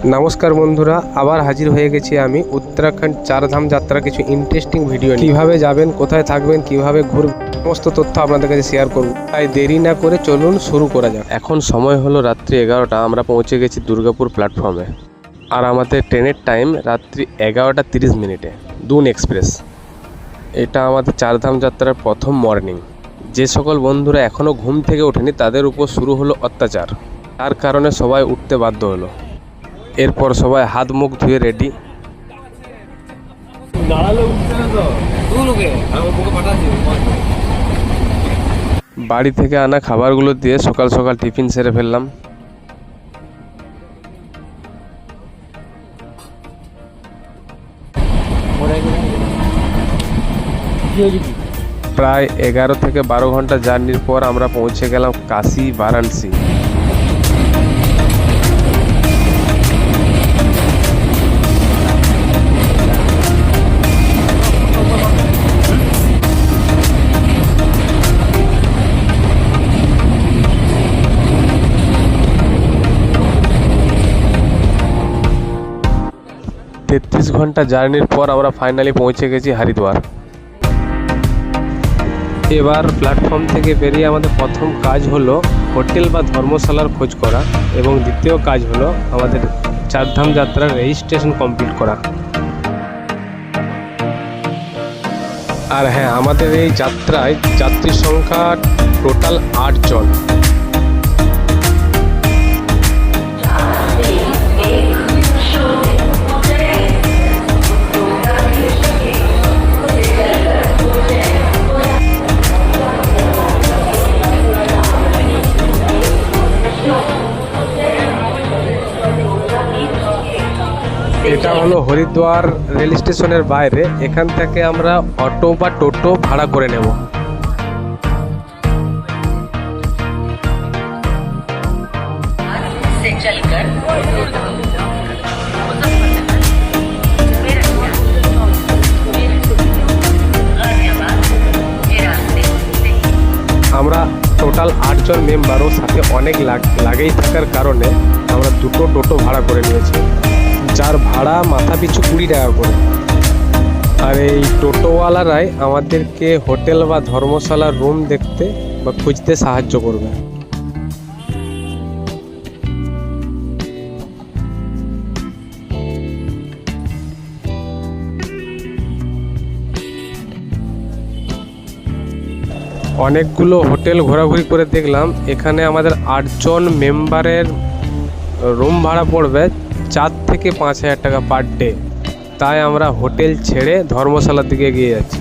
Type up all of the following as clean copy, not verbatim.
নমস্কার বন্ধুরা, আবার হাজির হয়ে গেছি আমি উত্তরাখণ্ড চারধাম যাত্রা কিছু ইন্টারেস্টিং ভিডিও নিয়ে। কীভাবে যাবেন, কোথায় থাকবেন, কিভাবে ঘুরবেন, সমস্ত তথ্য আপনাদের কাছে শেয়ার করব। তাই দেরি না করে চলুন শুরু করা যাক। এখন সময় হলো রাত্রি 11টা। আমরা পৌঁছে গেছি দুর্গাপুর প্ল্যাটফর্মে। আর আমাদের ট্রেনের টাইম রাত্রি 11:30 দুন এক্সপ্রেস। এটা আমাদের চারধাম যাত্রার প্রথম মর্নিং। যে সকল বন্ধুরা এখনও ঘুম থেকে ওঠেনি তাদের উপর শুরু হলো অত্যাচার। তার কারণে সবাই উঠতে বাধ্য হলো। এরপর সবাই হাত মুখ ধুয়ে রেডি। বাড়ি থেকে আনা খাবারগুলো দিয়ে সকাল সকাল টিফিন সেরে ফেললাম। প্রায় 11 থেকে 12 ঘন্টা জার্নির পর আমরা পৌঁছে গেলাম কাশী বারাণসী। 33 ঘন্টা জার্নির পর আমরা ফাইনালি পৌঁছে গেছি হরিদ্বার। এবার প্ল্যাটফর্ম থেকে বেরিয়ে আমাদের প্রথম কাজ হলো হোটেল বা ধর্মশালার খোঁজ করা, এবং দ্বিতীয় কাজ হলো আমাদের চারধাম যাত্রার রেজিস্ট্রেশন কমপ্লিট করা। আর হ্যাঁ, আমাদের এই যাত্রায় যাত্রীর সংখ্যা টোটাল 8 জন। এটা হলো হরিদ্বার রেল স্টেশনের বাইরে। এখান থেকে আমরা অটো বা টোটো ভাড়া করে নেব। আমরা টোটাল 8 জন মেম্বার, ও সাথে অনেক লাগেজ থাকার কারণে আমরা দুটো টোটো ভাড়া করে নিয়েছি, যার ভাড়া মাথা পিছু 20 টাকা করে। আর এই টোটোওয়ালারাই আমাদেরকে হোটেল বা ধর্মশালার রুম দেখতে বা খুঁজতে সাহায্য করবে। অনেকগুলো হোটেল ঘোরাঘুরি করে দেখলাম, এখানে আমাদের 8 জন মেম্বারের রুম ভাড়া পড়বে 4 থেকে 5 হাজার টাকা পার ডে। তাই আমরা হোটেল ছেড়ে ধর্মশালার দিকে এগিয়ে যাচ্ছি।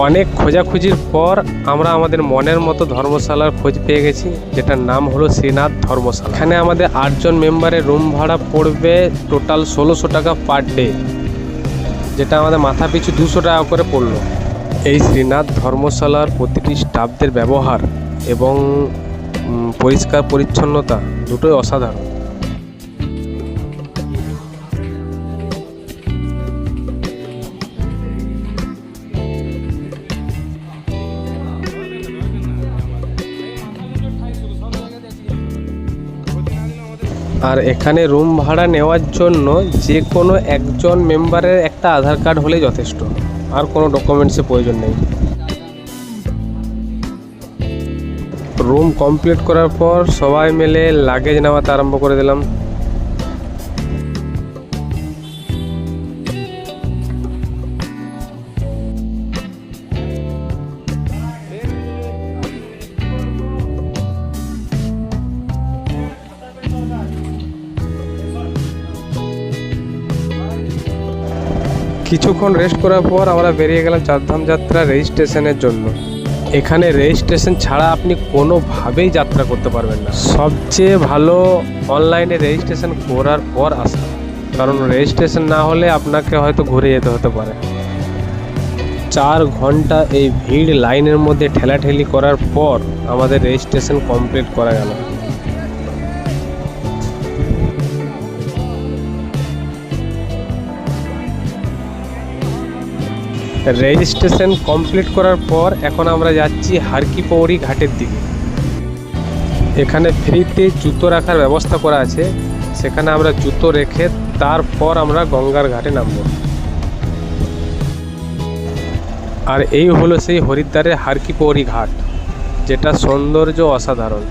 অনেক খোঁজাখুঁজির পর আমরা আমাদের মনের মতো ধর্মশালার খোঁজ পেয়ে গেছি, যেটার নাম হলো শ্রীনাথ ধর্মশালা। এখানে আমাদের 8 জন মেম্বারের রুম ভাড়া পড়বে টোটাল 1600 টাকা পার ডে, যেটা আমাদের মাথা পিছু 200 টাকা করে পড়লো। এই শ্রীনাথ ধর্মশালার প্রতিটি স্টাফদের ব্যবহার এবং পরিষ্কার পরিচ্ছন্নতা দুটোই অসাধারণ। আর এখানে রুম ভাড়া নেওয়ার জন্য যে কোনো একজন মেম্বারের একটা আধার কার্ড হলেই যথেষ্ট, আর কোনো ডকুমেন্টসের প্রয়োজন নেই। রুম কমপ্লিট করার পর সবাই মিলে লাগেজ নেওয়াতে আরম্ভ করে দিলাম। কিছুক্ষণ রেস্ট করার পর আমরা বেরিয়ে গেলাম চারধাম যাত্রা রেজিস্ট্রেশনের জন্য। এখানে রেজিস্ট্রেশন ছাড়া আপনি কোনোভাবেই যাত্রা করতে পারবেন না। সবচেয়ে ভালো অনলাইনে রেজিস্ট্রেশন করার পর আসা, কারণ রেজিস্ট্রেশন না হলে আপনাকে হয়তো ঘুরে যেতে হতে পারে। 4 ঘন্টা এই ভিড় লাইনের মধ্যে ঠেলাঠেলি করার পর আমাদের রেজিস্ট্রেশন কমপ্লিট করা গেল। রেজিস্ট্রেশন কমপ্লিট করার পর এখন আমরা যাচ্ছি হারকিপৌরি ঘাটের দিকে। এখানে ফ্রিতে জুতো রাখার ব্যবস্থা করা আছে, সেখানে আমরা জুতো রেখে তারপর আমরা গঙ্গার ঘাটে নামব। আর এই হলো সেই হরিদ্বারের হারকিপৌরি ঘাট, যেটা সৌন্দর্য অসাধারণ।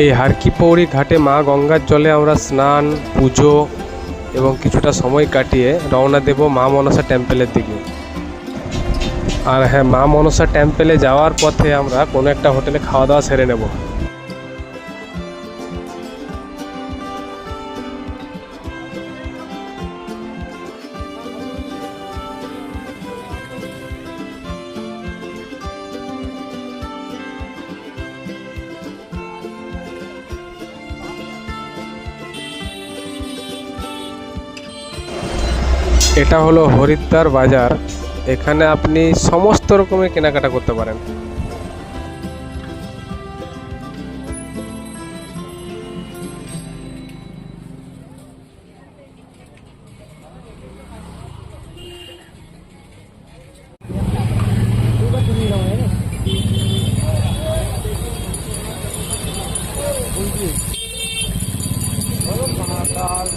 এই হারকিপৌরি ঘাটে মা গঙ্গার জলে আমরা স্নান, পুজো এবং কিছুটা সময় কাটিয়ে রওনা দেব মা মনসা টেম্পলের দিকে। আর হ্যাঁ, মা মনসা টেম্পলে যাওয়ার পথে আমরা কোনো একটা হোটেলে খাওয়া দাওয়া সেরে নেব। এটা হলো হরিদ্বার বাজার, এখানে আপনি সমস্ত রকমের কেনাকাটা করতে পারেন।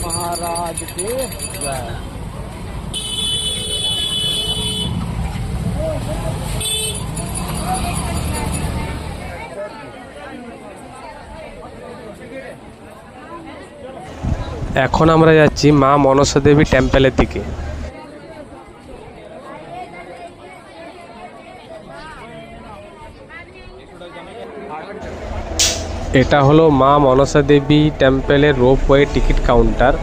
महाराज के এখন আমরা যাচ্ছি মা মনসা দেবী টেম্পলের দিকে। এটা হলো মা মনসা দেবী টেম্পলের রোপওয়ে টিকিট কাউন্টার।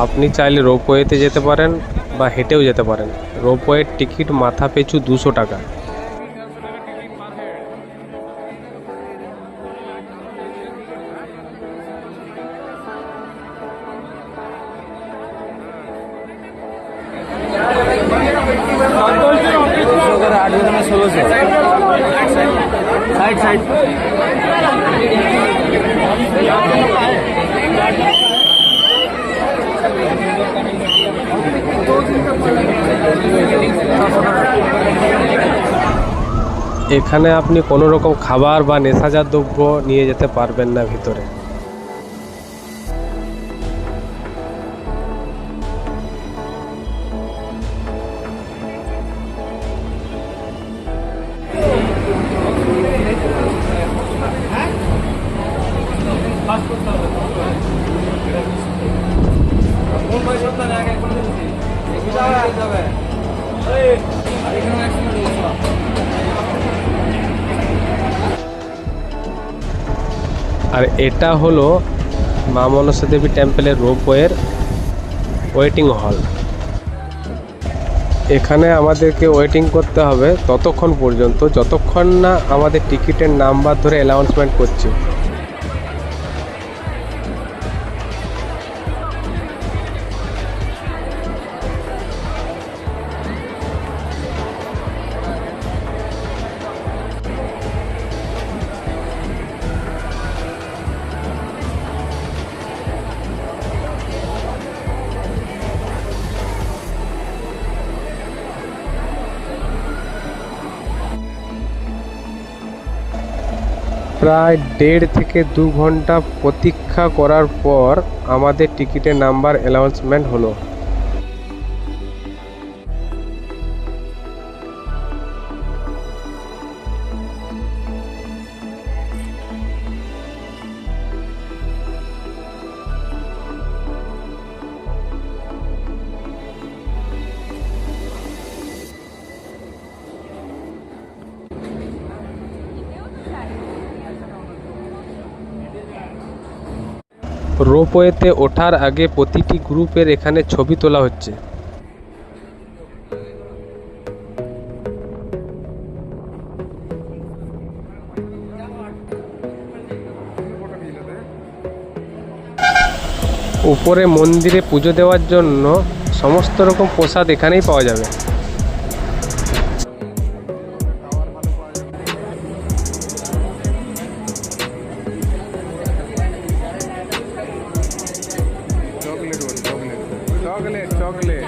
আপনি চাইলে রোপওয়েতে যেতে পারেন বা হেঁটেও যেতে পারেন। রোপওয়ের টিকিট মাথা পিছু 200 টাকা। এখানে আপনি কোনো রকম খাবার বা নেশাজাত দ্রব্য নিয়ে যেতে পারবেন না ভিতরে। আর এটা হলো মা মনসা দেবী টেম্পলের রোপওয়ের ওয়েটিং হল। এখানে আমাদেরকে ওয়েটিং করতে হবে ততক্ষণ পর্যন্ত যতক্ষণ না আমাদের টিকিটের নাম্বার ধরে অ্যানাউন্সমেন্ট করছে। প্রায় 1.5 থেকে 2 ঘন্টা প্রতীক্ষা করার পর আমাদের টিকিটের নাম্বার অ্যানাউন্সমেন্ট হলো। রোপওয়েতে ওঠার আগে প্রতিটি গ্রুপের এখানে ছবি তোলা হচ্ছে। উপরে মন্দিরে পুজো দেওয়ার জন্য সমস্ত রকম প্রসাদ এখানেই পাওয়া যাবে। চকলেট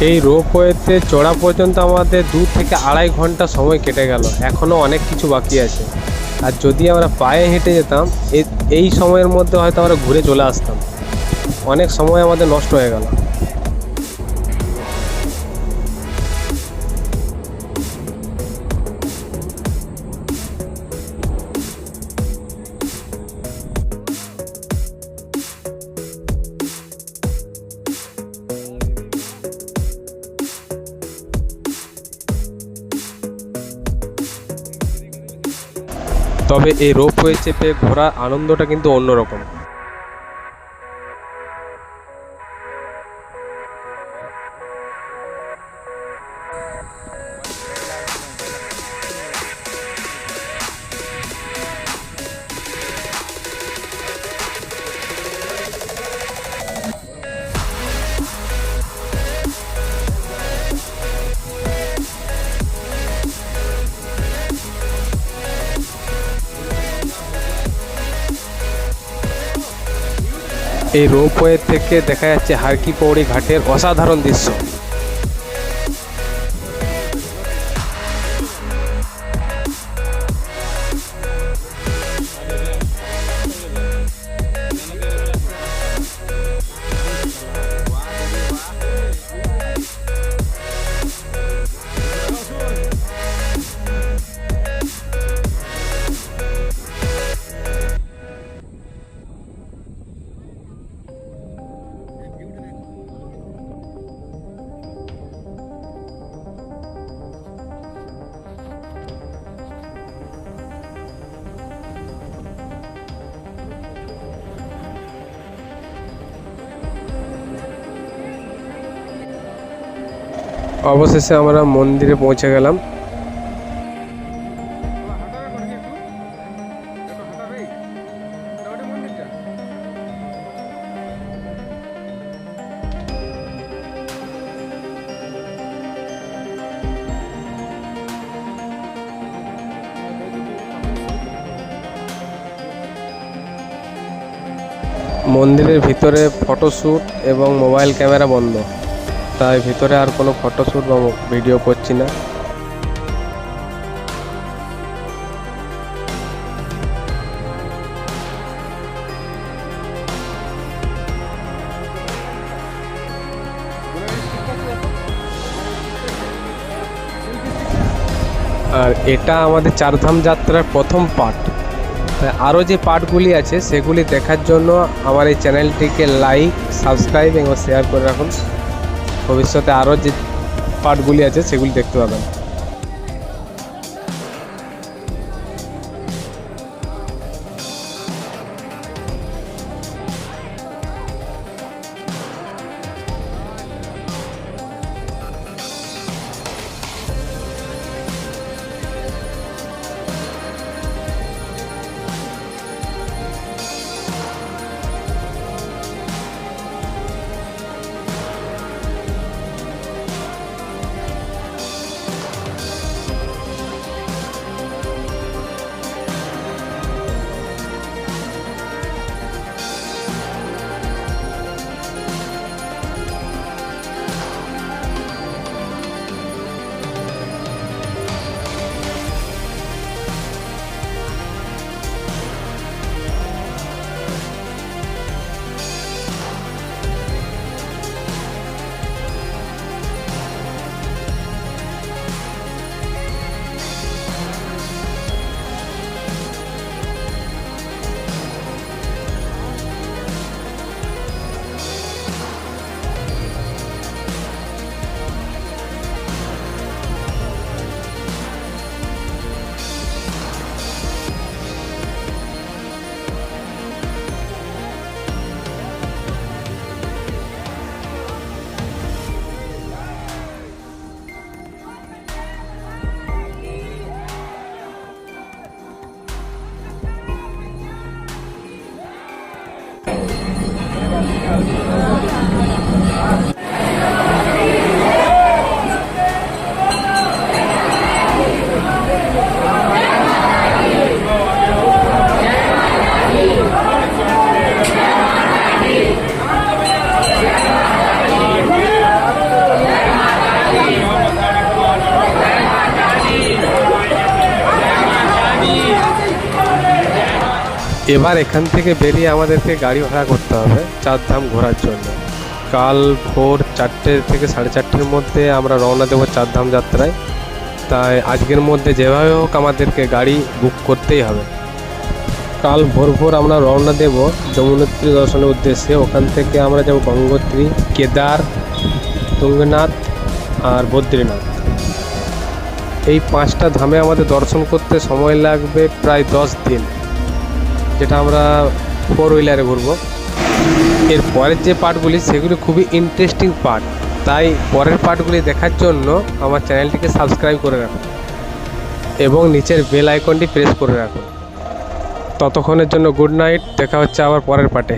এই রোপওয়েতে চড়া পর্যন্ত আমাদের 2 থেকে 2.5 ঘন্টা সময় কেটে গেল। এখনও অনেক কিছু বাকি আছে। আর যদি আমরা পায়ে হেঁটে যেতাম এই সময়ের মধ্যে হয়তো আমরা ঘুরে চলে আসতাম। অনেক সময় আমাদের নষ্ট হয়ে গেল। তবে এই রোপওয়ে চেপে ঘোরার আনন্দটা কিন্তু অন্যরকম। এই রোপওয়ে থেকে দেখা যাচ্ছে হারকি পৌড়ি ঘাটের অসাধারণ দৃশ্য। অবশেষে আমরা মন্দিরে পৌঁছে গেলাম। মন্দিরের ভিতরে ফটোশ্যুট এবং মোবাইল ক্যামেরা বন্ধ, তাই ভিতরে আর কোনো ফটোশ্যুট বা ভিডিও করছি না। আর এটা আমাদের চারধাম যাত্রার প্রথম পার্ট। আরও যে পার্টগুলি আছে সেগুলি দেখার জন্য আমার এই চ্যানেলটিকে লাইক, সাবস্ক্রাইব এবং শেয়ার করে রাখুন। ভবিষ্যতে আরও যে পার্টগুলি আছে সেগুলি দেখতে পাবেন। এবার এখান থেকে বেরিয়ে আমাদেরকে গাড়ি ভাড়া করতে হবে চারধাম ঘোরার জন্য। কাল ভোর 4টে থেকে 4:30-র মধ্যে আমরা রওনা দেবো চারধাম যাত্রায়। তাই আজকের মধ্যে যেভাবে হোক আমাদেরকে গাড়ি বুক করতেই হবে। কাল ভোর আমরা রওনা দেব যমুনোত্রী দর্শনের উদ্দেশ্যে। ওখান থেকে আমরা যাব গঙ্গোত্রী, কেদার, তুঙ্গনাথ আর বদ্রীনাথ। এই 5টা ধামে আমাদের দর্শন করতে সময় লাগবে প্রায় 10 দিন, যেটা আমরা 4 হুইলারে ঘুরবো। এর পরের যে পার্টগুলি সেগুলি খুবই ইন্টারেস্টিং পার্ট, তাই পরের পার্টগুলি দেখার জন্য আমার চ্যানেলটিকে সাবস্ক্রাইব করে রাখুন এবং নিচের বেল আইকনটি প্রেস করে রাখুন। ততক্ষণের জন্য গুড নাইট, দেখা হচ্ছে আবার পরের পার্টে।